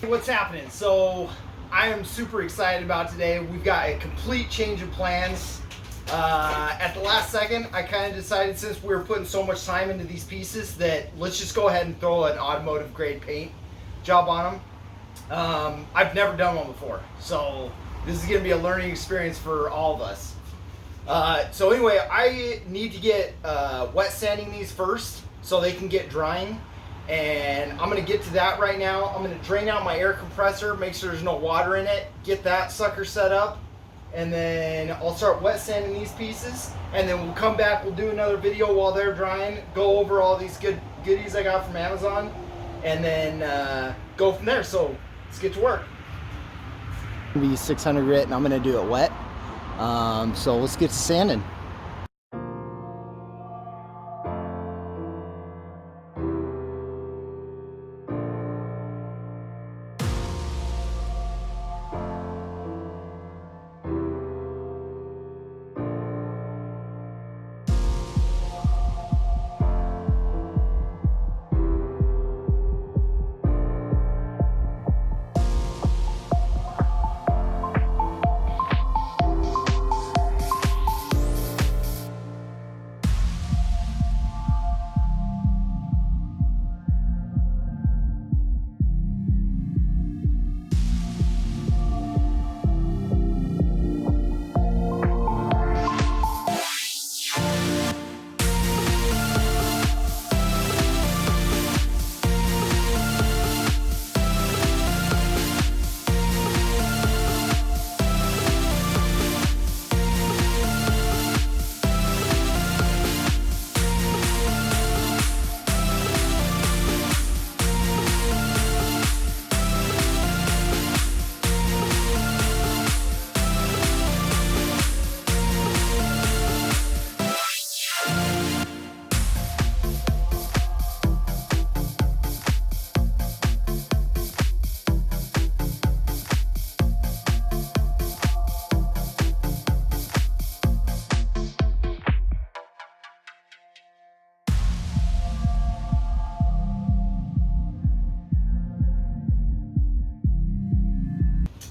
What's happening? So I am super excited about today. We've got a complete change of plans. At the last second, I kind of decided, since we were putting so much time into these pieces, that let's just go ahead and throw an automotive grade paint job on them. I've never done one before, so this is going to be a learning experience for all of us. So anyway, I need to get wet sanding these first so they can get drying. And I'm going to get to that right now. I'm going to drain out my air compressor, make sure there's no water in it, get that sucker set up, and then I'll start wet sanding these pieces, and then we'll come back, we'll do another video while they're drying, go over all these goodies I got from Amazon, and then go from there. So let's get to work. Be 600 grit, and I'm going to do it wet. So let's get to sanding.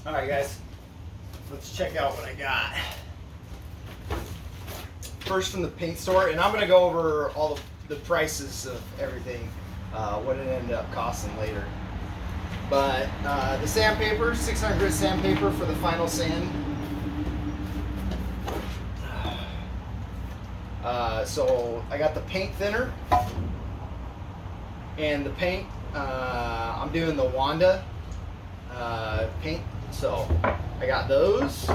Alright guys, let's check out what I got. First from the paint store, and I'm going to go over all the prices of everything, what it ended up costing later. But the sandpaper, 600 grit sandpaper for the final sand. So I got the paint thinner, and the paint, I'm doing the Wanda paint. So I got those.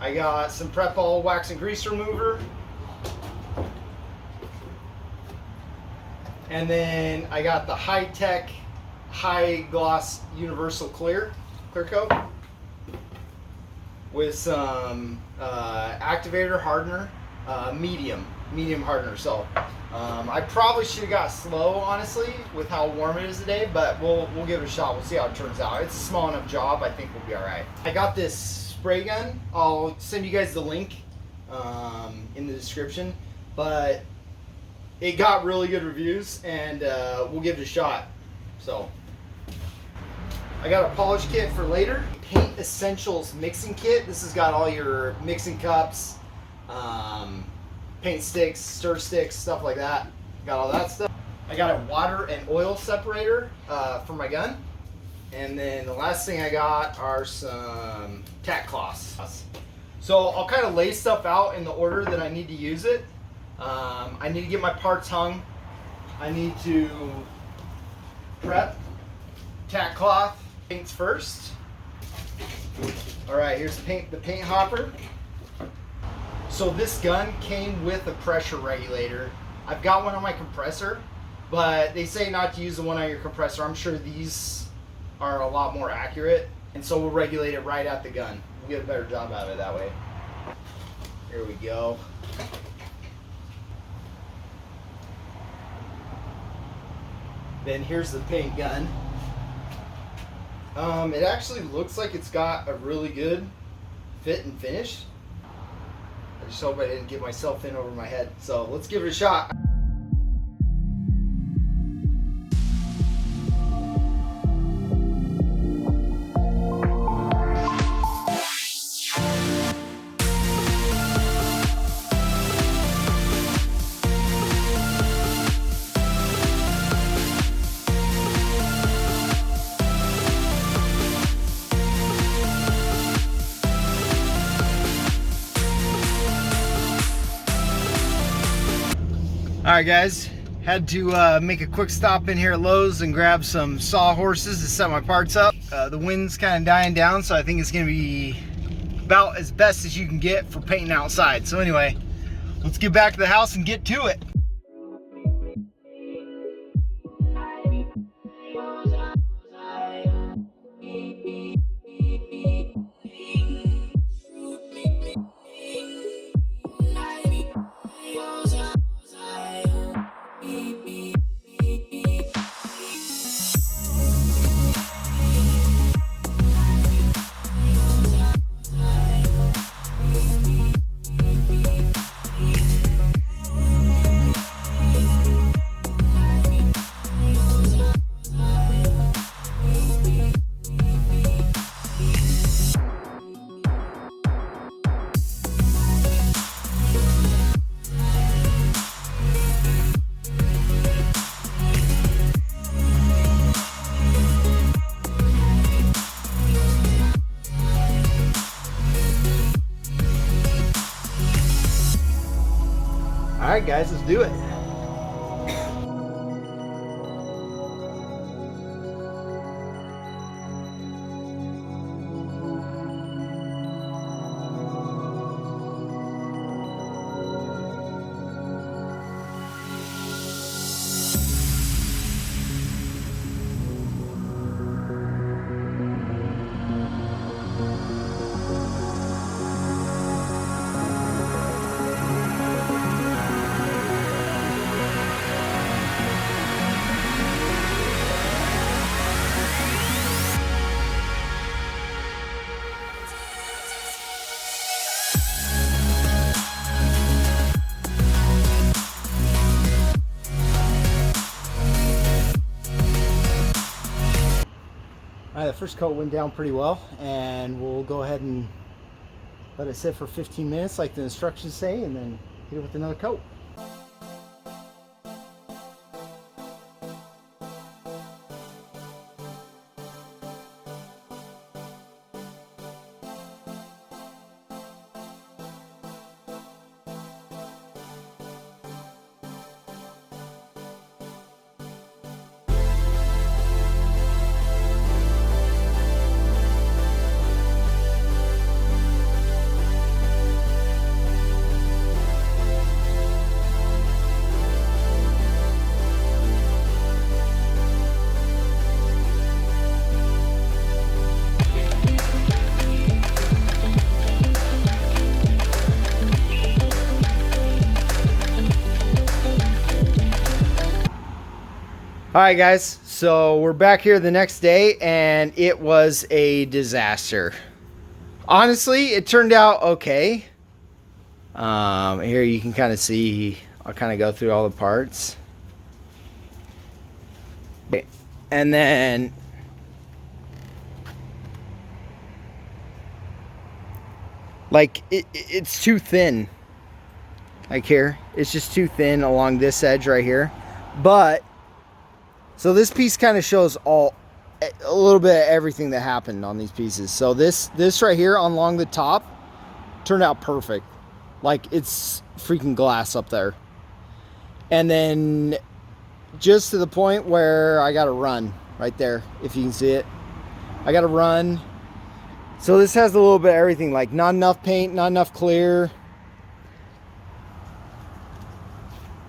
I got some Prep All wax and grease remover. And then I got the high-tech, high gloss universal clear coat with some activator hardener, medium hardener. So I probably should have got slow, honestly, with how warm it is today, but we'll give it a shot. We'll see how it turns out. It's a small enough job. I think we'll be all right. I got this spray gun. I'll send you guys the link in the description, but it got really good reviews, and we'll give it a shot. So I got a polish kit for later. Paint Essentials mixing kit. This has got all your mixing cups, paint sticks, stir sticks, stuff like that. Got all that stuff. I got a water and oil separator for my gun. And then the last thing I got are some tack cloths. So I'll kind of lay stuff out in the order that I need to use it. I need to get my parts hung. I need to prep tack cloth paints first. All right, here's the paint hopper. So this gun came with a pressure regulator. I've got one on my compressor, but they say not to use the one on your compressor. I'm sure these are a lot more accurate, and so we'll regulate it right at the gun. We'll get a better job out of it that way. Here we go. Then here's the paint gun. It actually looks like it's got a really good fit and finish. I just hope I didn't get myself in over my head. So let's give it a shot. Alright guys, had to make a quick stop in here at Lowe's and grab some sawhorses to set my parts up. The wind's kind of dying down, so I think it's going to be about as best as you can get for painting outside. So anyway, let's get back to the house and get to it. Alright guys, let's do it. Alright, the first coat went down pretty well, and we'll go ahead and let it sit for 15 minutes like the instructions say, and then hit it with another coat. Alright guys, so we're back here the next day and it was a disaster. Honestly, it turned out okay. Here you can kind of see, I'll kind of go through all the parts. And then like it's too thin. Like here, it's just too thin along this edge right here. But so this piece kind of shows a little bit of everything that happened on these pieces. So this right here along the top turned out perfect. Like it's freaking glass up there. And then just to the point where I got to run right there, if you can see it. I got to run. So this has a little bit of everything, like not enough paint, not enough clear. A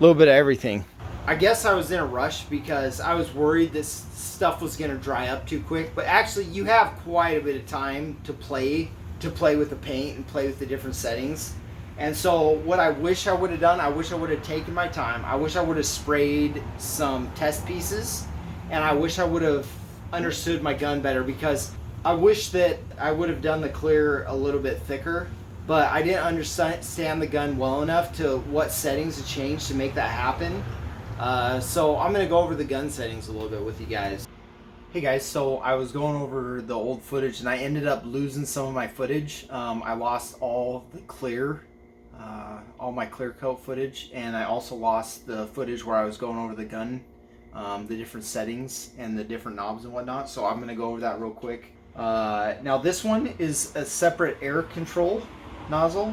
little bit of everything. I guess I was in a rush because I was worried this stuff was going to dry up too quick. But actually, you have quite a bit of time to play with the paint and play with the different settings. And so what I wish I would have done, I wish I would have taken my time. I wish I would have sprayed some test pieces. And I wish I would have understood my gun better, because I wish that I would have done the clear a little bit thicker. But I didn't understand the gun well enough to what settings to change to make that happen. So I'm going to go over the gun settings a little bit with you guys. Hey guys, so I was going over the old footage and I ended up losing some of my footage. I lost all the clear, all my clear coat footage, and I also lost the footage where I was going over the gun, the different settings and the different knobs and whatnot. So I'm going to go over that real quick. Now this one is a separate air control nozzle.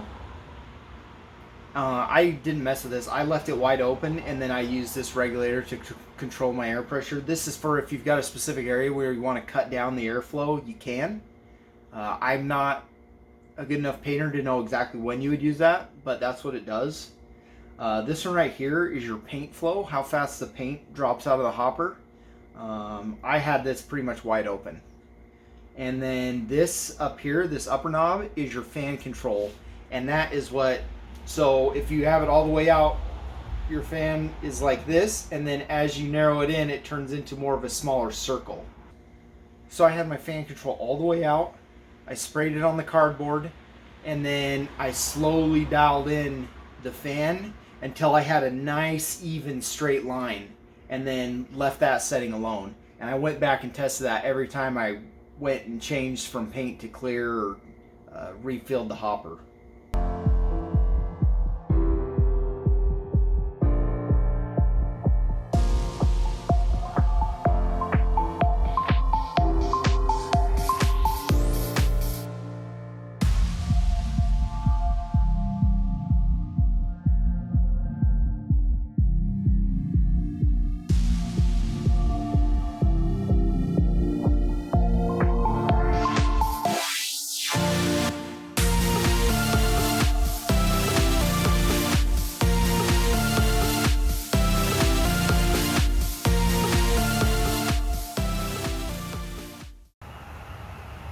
I didn't mess with this. I left it wide open, and then I used this regulator to control my air pressure. This is for if you've got a specific area where you want to cut down the airflow, you can. I'm not a good enough painter to know exactly when you would use that, but that's what it does. This one right here is your paint flow, how fast the paint drops out of the hopper. I had this pretty much wide open. And then this up here, this upper knob, is your fan control. And that is what, so if you have it all the way out, your fan is like this, and then as you narrow it in, it turns into more of a smaller circle. So I had my fan control all the way out. I sprayed it on the cardboard, and then I slowly dialed in the fan until I had a nice even straight line, and then left that setting alone. And I went back and tested that every time I went and changed from paint to clear or refilled the hopper.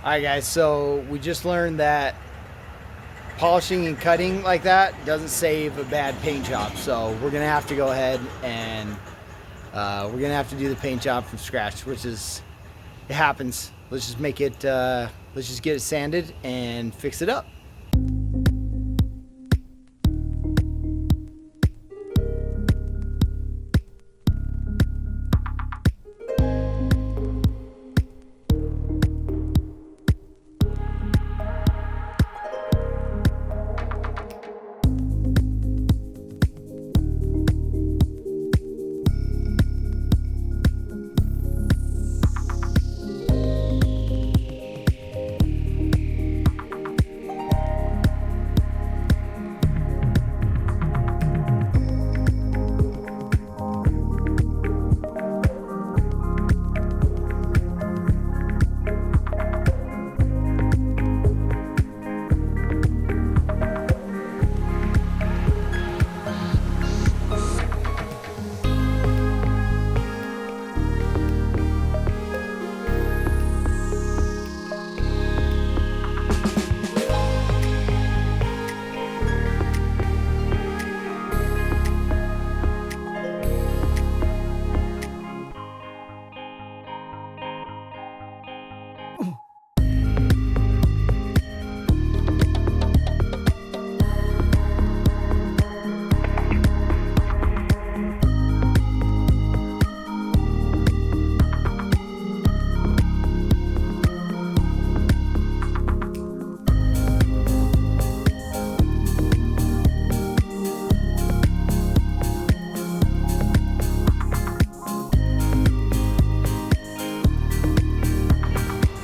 Alright guys, so we just learned that polishing and cutting like that doesn't save a bad paint job. So we're going to have to go ahead and we're going to have to do the paint job from scratch, which is, it happens. Let's just make it, let's just get it sanded and fix it up.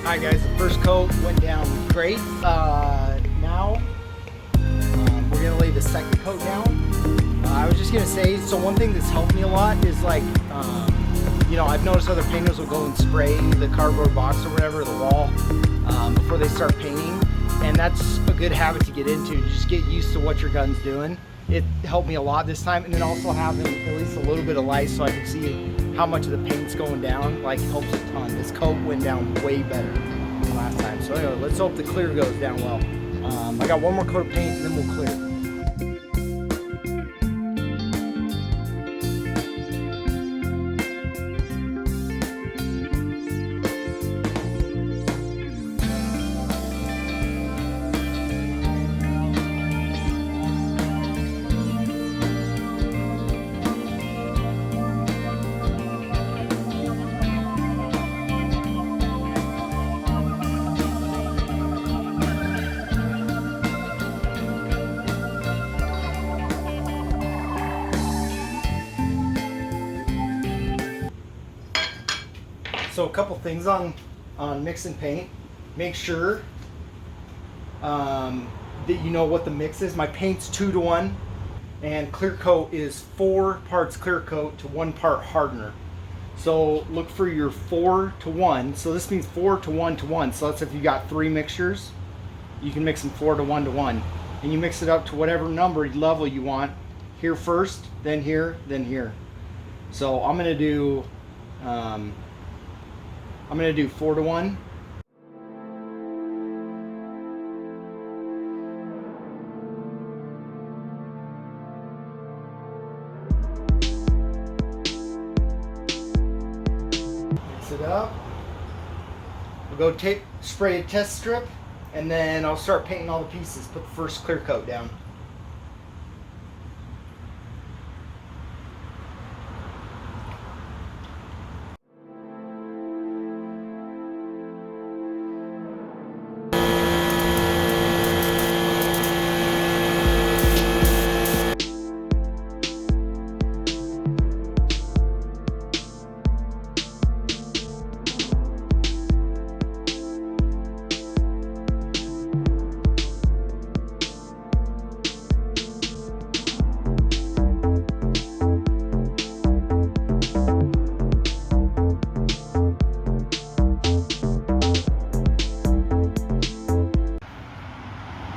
Alright guys, the first coat went down great. Now we're going to lay the second coat down. I was just going to say, so one thing that's helped me a lot is like, you know, I've noticed other painters will go and spray the cardboard box or whatever, the wall, before they start painting. And that's a good habit to get into. Just get used to what your gun's doing. It helped me a lot this time. And then also having at least a little bit of light so I can see how much of the paint's going down, like, helps a ton. This coat went down way better than last time. So anyway, let's hope the clear goes down well. I got one more coat of paint and then we'll clear. So a couple things on mixing paint. Make sure that you know what the mix is. My paint's 2 to 1. and clear coat is 4 parts clear coat to 1 part hardener. So look for your 4 to 1. So this means 4 to 1 to 1. So that's if you got 3 mixtures, you can mix them 4 to 1 to 1. And you mix it up to whatever number level you want. Here first, then here, then here. So I'm gonna do 4 to 1. Mix it up. We'll go spray a test strip, and then I'll start painting all the pieces. Put the first clear coat down.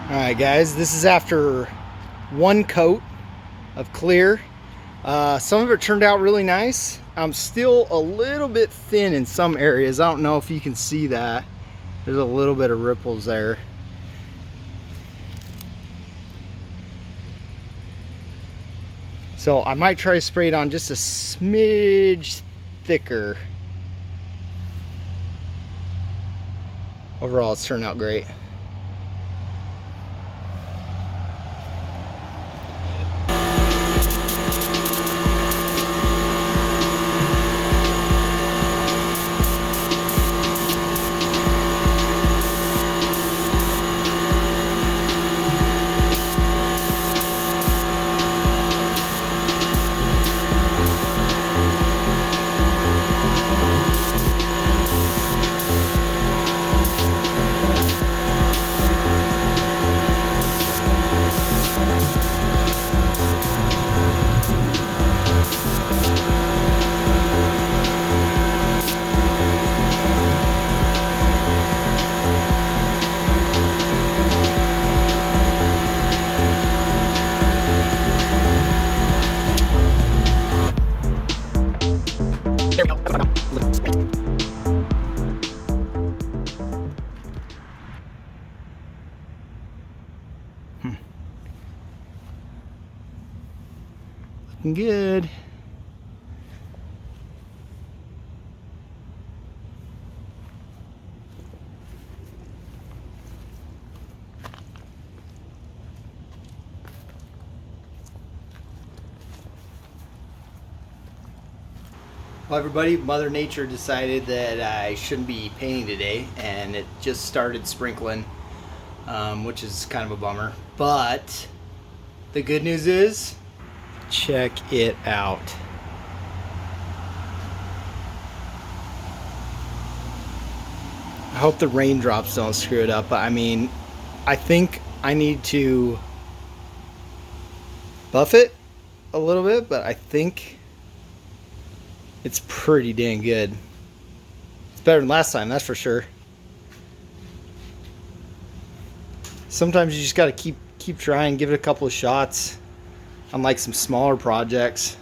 Alright guys, this is after 1 coat of clear. Some of it turned out really nice. I'm still a little bit thin in some areas. I don't know if you can see that. There's a little bit of ripples there. So I might try to spray it on just a smidge thicker. Overall, it's turned out great. Looking good. Well, everybody, Mother Nature decided that I shouldn't be painting today, and it just started sprinkling, which is kind of a bummer. But the good news is, check it out. I hope the raindrops don't screw it up, but I mean, I think I need to buff it a little bit, but I think it's pretty dang good. It's better than last time, that's for sure. Sometimes you just gotta keep trying, give it a couple of shots on like some smaller projects.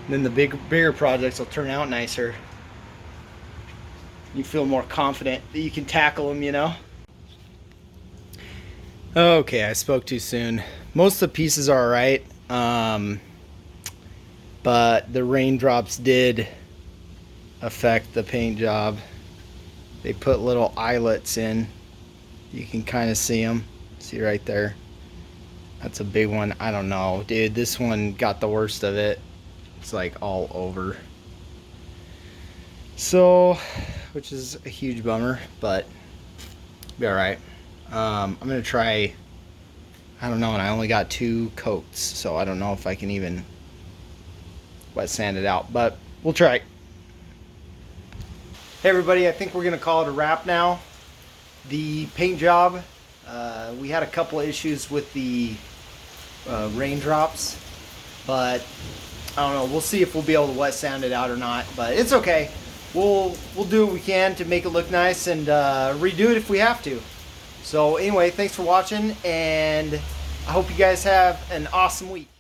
And then the bigger projects will turn out nicer. You feel more confident that you can tackle them, you know? Okay, I spoke too soon. Most of the pieces are alright. But the raindrops did affect the paint job. They put little eyelets in. You can kind of see them. See right there. That's a big one. I don't know, dude. This one got the worst of it. It's like all over. So, which is a huge bummer, but be all right. I'm gonna try. I don't know, and I only got 2 coats, so I don't know if I can even wet sand it out, but we'll try. Hey everybody, I think we're gonna call it a wrap now. The paint job, we had a couple of issues with the raindrops. But I don't know. We'll see if we'll be able to wet sand it out or not. But it's okay. We'll do what we can to make it look nice and redo it if we have to. So anyway, thanks for watching, and I hope you guys have an awesome week.